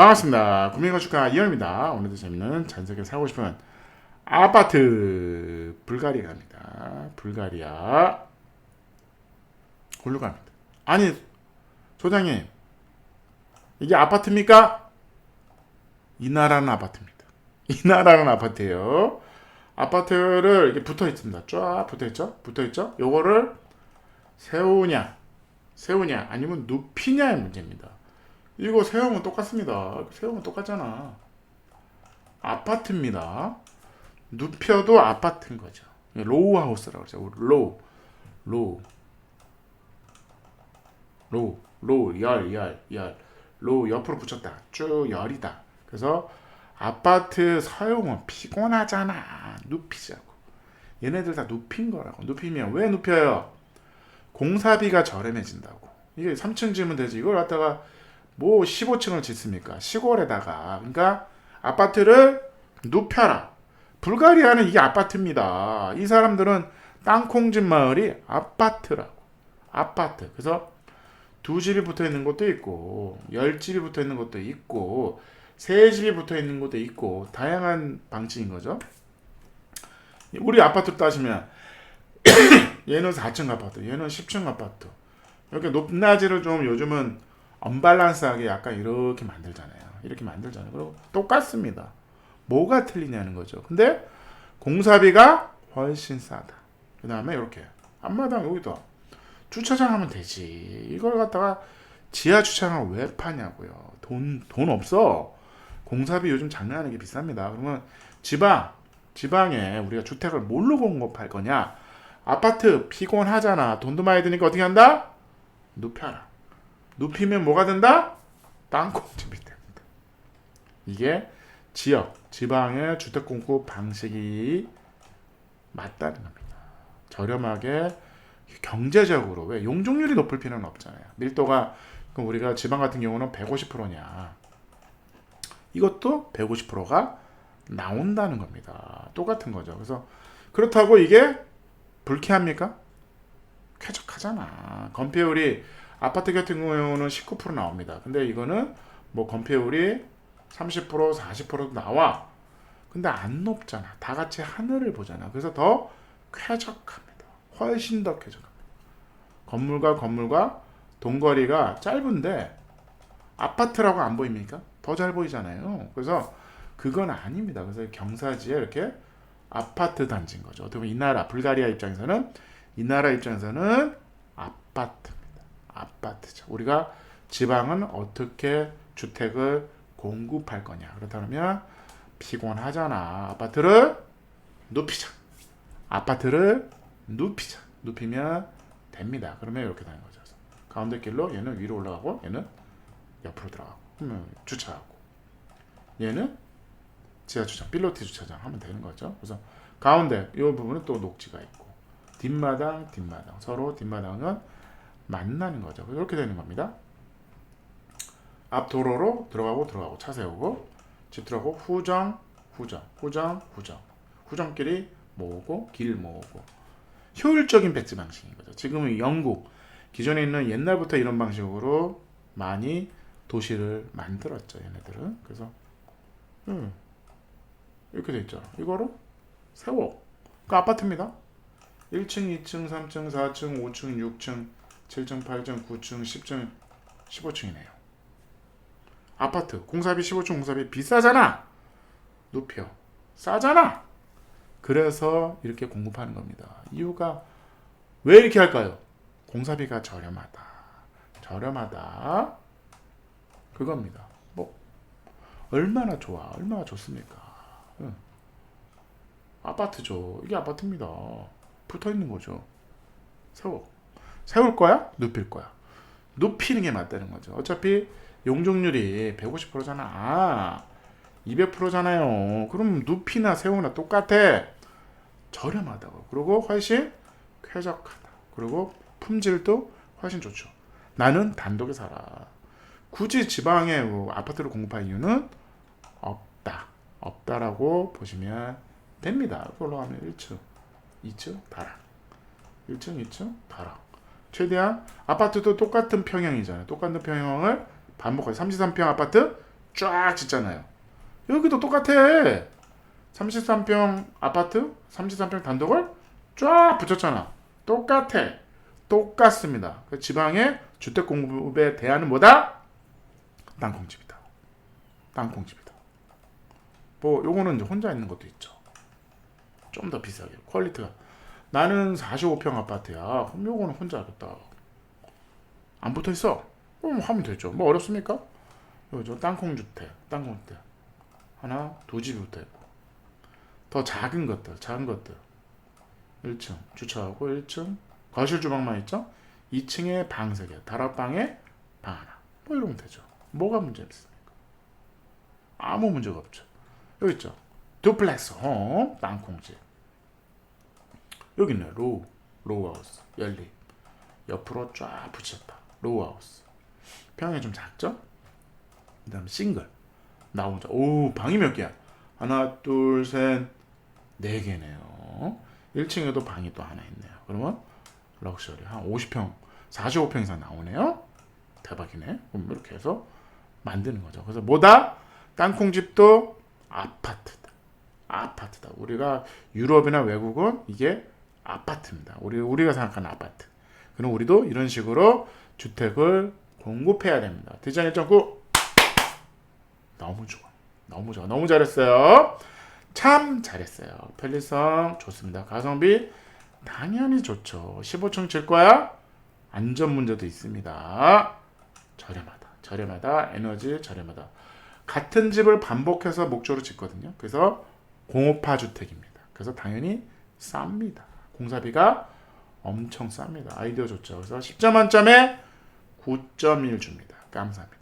반갑습니다. 구매건축가 이현입니다. 오늘도 재밌는 전세계 사고 싶은 아파트 불가리아 갑니다. 불가리아 골로 갑니다. 아니 소장님 이게 아파트입니까? 이 나라는 아파트입니다. 이 나라는 아파트예요. 아파트를 이게 붙어 있습니다. 쫙 붙어 있죠? 붙어 있죠? 요거를 세우냐 아니면 눕히냐의 문제입니다. 이거 세우면 똑같습니다. 세우면 똑같잖아. 아파트입니다. 눕혀도 아파트인 거죠. 로우 하우스라고 그러죠. 로우, 열. 로우 옆으로 붙였다. 쭉 열이다. 그래서 아파트 사용은 피곤하잖아. 눕히자고. 얘네들 다 눕힌 거라고. 눕히면 왜 눕혀요? 공사비가 저렴해진다고. 이게 3층 지으면 되지. 이걸 갖다가 뭐 15층을 짓습니까? 시골에다가. 그러니까 아파트를 눕혀라. 불가리아는 이게 아파트입니다. 이 사람들은 땅콩집 마을이 아파트라고. 아파트. 그래서 두 집이 붙어 있는 것도 있고, 10집이 붙어 있는 것도 있고, 세 집이 붙어 있는 것도 있고, 다양한 방식인 거죠. 우리 아파트로 따지면 얘는 4층 아파트, 얘는 10층 아파트. 이렇게 높낮이를 좀 요즘은 언밸런스하게 약간 이렇게 만들잖아요. 그리고 똑같습니다. 뭐가 틀리냐는 거죠. 근데 공사비가 훨씬 싸다. 그 다음에 이렇게 앞마당 여기다 주차장 하면 되지. 이걸 갖다가 지하 주차장을 왜 파냐고요. 돈 없어. 공사비 요즘 장난 아니게 비쌉니다. 그러면 지방에 우리가 주택을 뭘로 공급할 거냐? 아파트 피곤하잖아. 돈도 많이 드니까 어떻게 한다? 눕혀라. 눕히면 뭐가 된다? 땅콩집이 됩니다. 이게 지방의 주택 공급 방식이 맞다는 겁니다. 저렴하게 경제적으로 왜 용적률이 높을 필요는 없잖아요. 밀도가 그럼 우리가 지방 같은 경우는 150%냐? 이것도 150%가 나온다는 겁니다. 똑같은 거죠. 그래서 그렇다고 이게 불쾌합니까? 쾌적하잖아. 건폐율이 아파트 같은 경우는 19% 나옵니다. 근데 이거는 뭐 건폐율이 30% 40%도 나와. 근데 안 높잖아. 다 같이 하늘을 보잖아. 그래서 더 쾌적합니다. 훨씬 더 쾌적합니다. 건물과 동거리가 짧은데 아파트라고 안 보입니까? 더 잘 보이잖아요. 그래서 그건 아닙니다. 그래서 경사지에 이렇게 아파트 단지인 거죠. 어떻게 보면 이 나라 불가리아 입장에서는 아파트입니다. 아파트죠. 우리가 지방은 어떻게 주택을 공급할 거냐. 그렇다면 피곤하잖아. 아파트를 눕히자. 눕히면 됩니다. 그러면 이렇게 되는 거죠. 가운데 길로 얘는 위로 올라가고 얘는 옆으로 들어가고 그러면 주차하고 얘는 지하 주차장, 필로티 주차장 하면 되는 거죠. 그래서 가운데 이 부분은 또 녹지가 있고 뒷마당 서로 뒷마당은 만나는 거죠. 이렇게 되는 겁니다. 앞 도로로 들어가고 차 세우고 집 들어가고 후정길이 모으고 길 모으고 효율적인 배치 방식인 거죠. 지금은 영국 기존에 있는 옛날부터 이런 방식으로 많이 도시를 만들었죠. 얘네들은. 그래서 이렇게 돼 있죠. 이거를 세워. 그 아파트입니다. 1층, 2층, 3층, 4층, 5층, 6층, 7층, 8층, 9층, 10층, 15층이네요. 아파트 공사비 15층 공사비 비싸잖아. 눕혀. 싸잖아. 그래서 이렇게 공급하는 겁니다. 이유가 왜 이렇게 할까요? 공사비가 저렴하다. 그겁니다. 뭐 얼마나 좋습니까? 아파트죠. 이게 아파트입니다. 붙어 있는 거죠. 세울 거야? 눕힐 거야. 눕히는 게 맞다는 거죠. 어차피 용적률이 150%잖아. 200%잖아요. 그럼 눕히나 세우나 똑같아. 저렴하다고. 그리고 훨씬 쾌적하다. 그리고 품질도 훨씬 좋죠. 나는 단독에 살아. 굳이 지방에 아파트를 공급할 이유는 없다라고 보시면 됩니다. 올라가면 1층, 2층, 다락. 1층, 2층, 다락. 최대한 아파트도 똑같은 평형이잖아요. 똑같은 평형을 반복해서 33평 아파트 쫙 짓잖아요. 여기도 똑같아. 33평 아파트, 33평 단독을 쫙 붙였잖아. 똑같아. 똑같습니다. 그 지방의 주택 공급에 대안은 뭐다? 땅콩집이다. 땅콩집이다. 뭐 요거는 이제 혼자 있는 것도 있죠. 좀 더 비싸게 퀄리티가. 나는 45평 아파트야. 그럼 요거는 혼자 하겠다. 안 붙어 있어. 그럼 하면 되죠. 뭐 어렵습니까? 요죠 땅콩주택, 땅콩주택 하나, 두 집이 붙어 있고 더 작은 것들, 1층 주차하고 1층 거실 주방만 있죠. 2층에 방 3개, 다락방에 방 하나. 뭐 이러면 되죠. 뭐가 문제 있습니까? 아무 문제가 없죠. 여기 있죠. 두플렉스 홈, 땅콩집. 여기 있네. 로우하우스, 연립. 옆으로 쫙 붙였다. 로우하우스. 평이 좀 작죠? 그 다음에 싱글. 나 혼자. 오, 방이 몇 개야? 하나, 둘, 셋, 4개네요. 1층에도 방이 또 하나 있네요. 그러면 럭셔리 한 50평, 45평 이상 나오네요. 대박이네. 그럼 이렇게 해서 만드는 거죠. 그래서 뭐다? 땅콩집도 아파트다. 아파트다. 우리가 유럽이나 외국은 이게 아파트입니다. 우리가 생각하는 아파트. 그럼 우리도 이런 식으로 주택을 공급해야 됩니다. 디자인 1.9 너무 좋아. 너무 좋아. 너무 잘했어요. 참 잘했어요. 편리성 좋습니다. 가성비 당연히 좋죠. 15층 칠 거야? 안전 문제도 있습니다. 저렴하다. 에너지 저렴하다. 같은 집을 반복해서 목조로 짓거든요. 그래서 공업화 주택입니다. 그래서 당연히 쌉니다. 공사비가 엄청 쌉니다. 아이디어 좋죠. 그래서 10점 만점에 9.1 줍니다. 감사합니다.